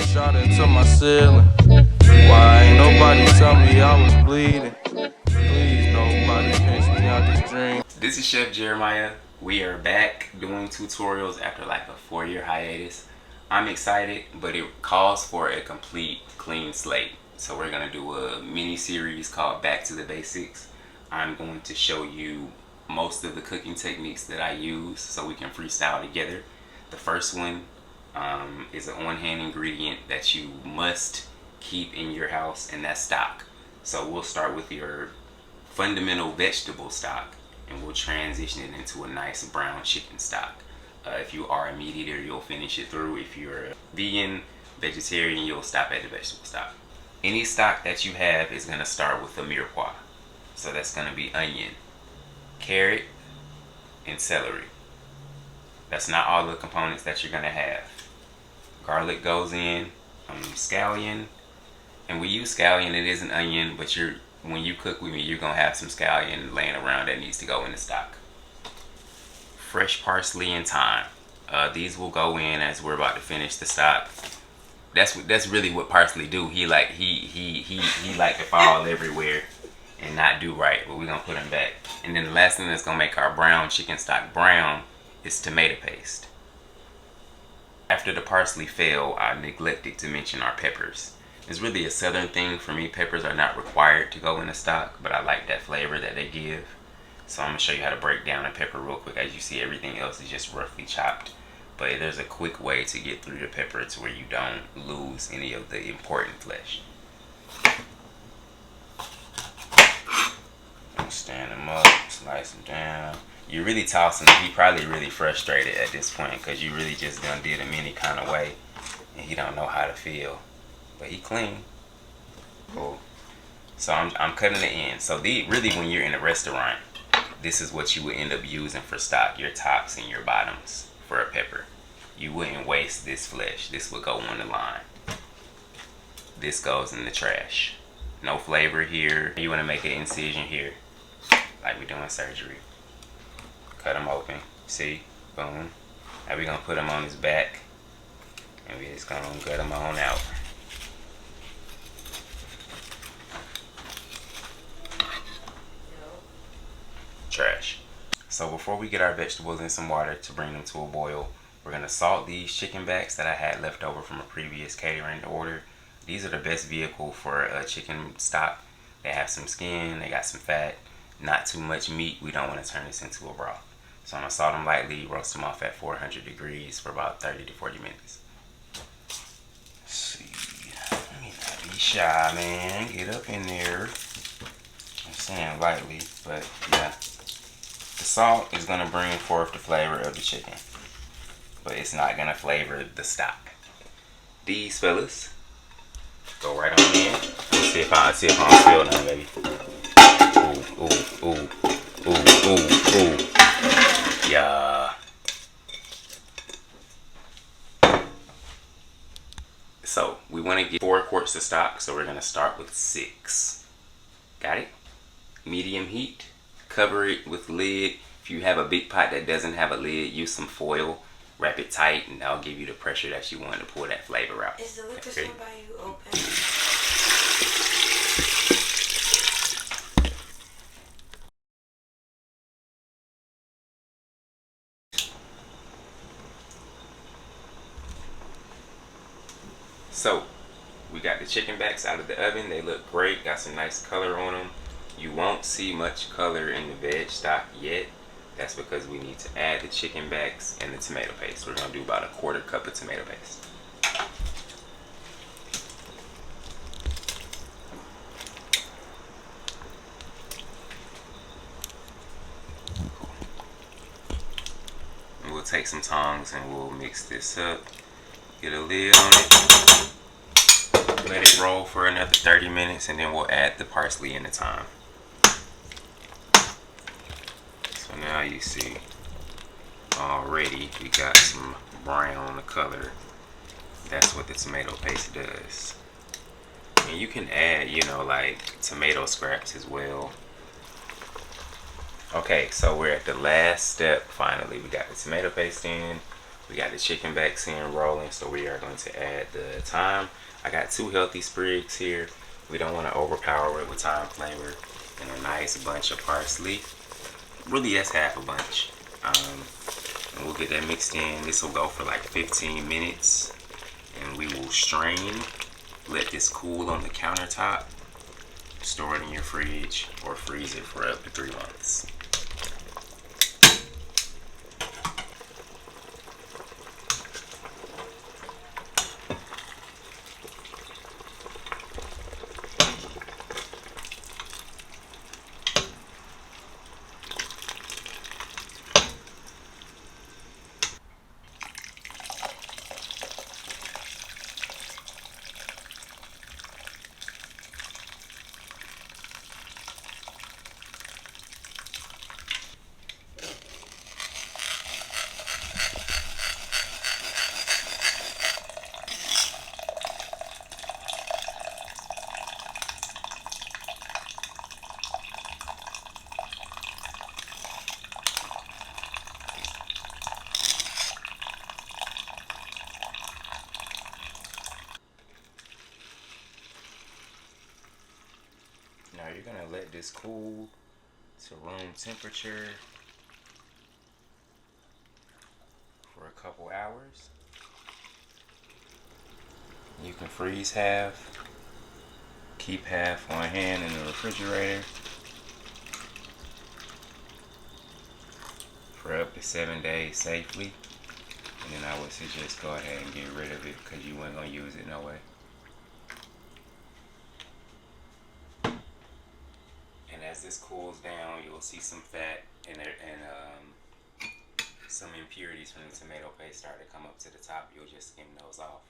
shot into my ceiling. Why ain't nobody tell me I was bleeding? Please, nobody pinch me out this dream. This is Chef Jeremiah. We are back doing tutorials after like a 4-year hiatus. I'm excited, but it calls for a complete clean slate. So we're gonna do a mini series called Back to the Basics. I'm going to show you most of the cooking techniques that I use so we can freestyle together. The first one is an on-hand ingredient that you must keep in your house, and that's stock. So we'll start with your fundamental vegetable stock and we'll transition it into a nice brown chicken stock. If you are a meat eater, you'll finish it through. If you're a vegan, vegetarian, you'll stop at the vegetable stock. Any stock that you have is going to start with a mirepoix. So that's going to be onion, carrot, and celery. That's not all the components that you're going to have. Garlic goes in, scallion, and we use scallion. It is an onion, but when you cook with me, you're going to have some scallion laying around that needs to go in the stock. Fresh parsley and thyme. These will go in as we're about to finish the stock. That's really what parsley do. He like to fall everywhere and not do right, but we're gonna put him back. And then the last thing that's gonna make our brown chicken stock brown is tomato paste. After the parsley fell, I neglected to mention our peppers. It's really a southern thing for me. Peppers are not required to go in the stock, but I like that flavor that they give. So I'm gonna show you how to break down a pepper real quick. As you see, everything else is just roughly chopped. But there's a quick way to get through the pepper to where you don't lose any of the important flesh. Stand him up, slice him down. You're really tossing him. He probably really frustrated at this point because you really just done did him any kind of way and he don't know how to feel. But he clean. Cool. So I'm cutting the end. So really when you're in a restaurant, this is what you would end up using for stock, your tops and your bottoms for a pepper. You wouldn't waste this flesh. This would go on the line. This goes in the trash. No flavor here. You want to make an incision here, like we're doing surgery. Cut him open. See? Boom. Now we're going to put him on his back and we're just going to gut him on out. Trash. So before we get our vegetables in some water to bring them to a boil, we're going to salt these chicken backs that I had left over from a previous catering order. These are the best vehicle for a chicken stock. They have some skin, they got some fat, not too much meat. We don't want to turn this into a broth. So I'm going to salt them lightly, roast them off at 400 degrees for about 30 to 40 minutes. Let's see. Let me not be shy, man. Get up in there. I'm saying lightly, but yeah. The salt is going to bring forth the flavor of the chicken, but it's not going to flavor the stock. These fellas go right on in. Let's see if I don't spill now, baby. Ooh, ooh, ooh, ooh, ooh. Yeah. So we want to get 4 quarts of stock, so we're going to start with 6. Got it? Medium heat. Cover it with lid. If you have a big pot that doesn't have a lid, use some foil. Wrap it tight, and that'll give you the pressure that you want to pull that flavor out. Is the liquor store by you open? So, we got the chicken backs out of the oven. They look great. Got some nice color on them. You won't see much color in the veg stock yet. That's because we need to add the chicken backs and the tomato paste. We're going to do about a 1/4 cup of tomato paste. And we'll take some tongs and we'll mix this up. Get a lid on it. Let it roll for another 30 minutes and then we'll add the parsley and the thyme. So now you see already we got some brown color. That's what the tomato paste does. And you can add, like tomato scraps as well. Okay, so we're at the last step finally. We got the tomato paste in. We got the chicken backs in rolling, so we are going to add the thyme. I got 2 healthy sprigs here. We don't want to overpower it with thyme flavor, and a nice bunch of parsley. Really, that's half a bunch. And we'll get that mixed in. This will go for like 15 minutes, and we will strain. Let this cool on the countertop. Store it in your fridge or freeze it for up to 3 months. Now you're gonna let this cool to room temperature for a couple hours. You can freeze half, keep half on hand in the refrigerator for up to 7 days safely. And then I would suggest go ahead and get rid of it because you weren't gonna use it no way. And as this cools down, you'll see some fat and some impurities from the tomato paste start to come up to the top. You'll just skim those off.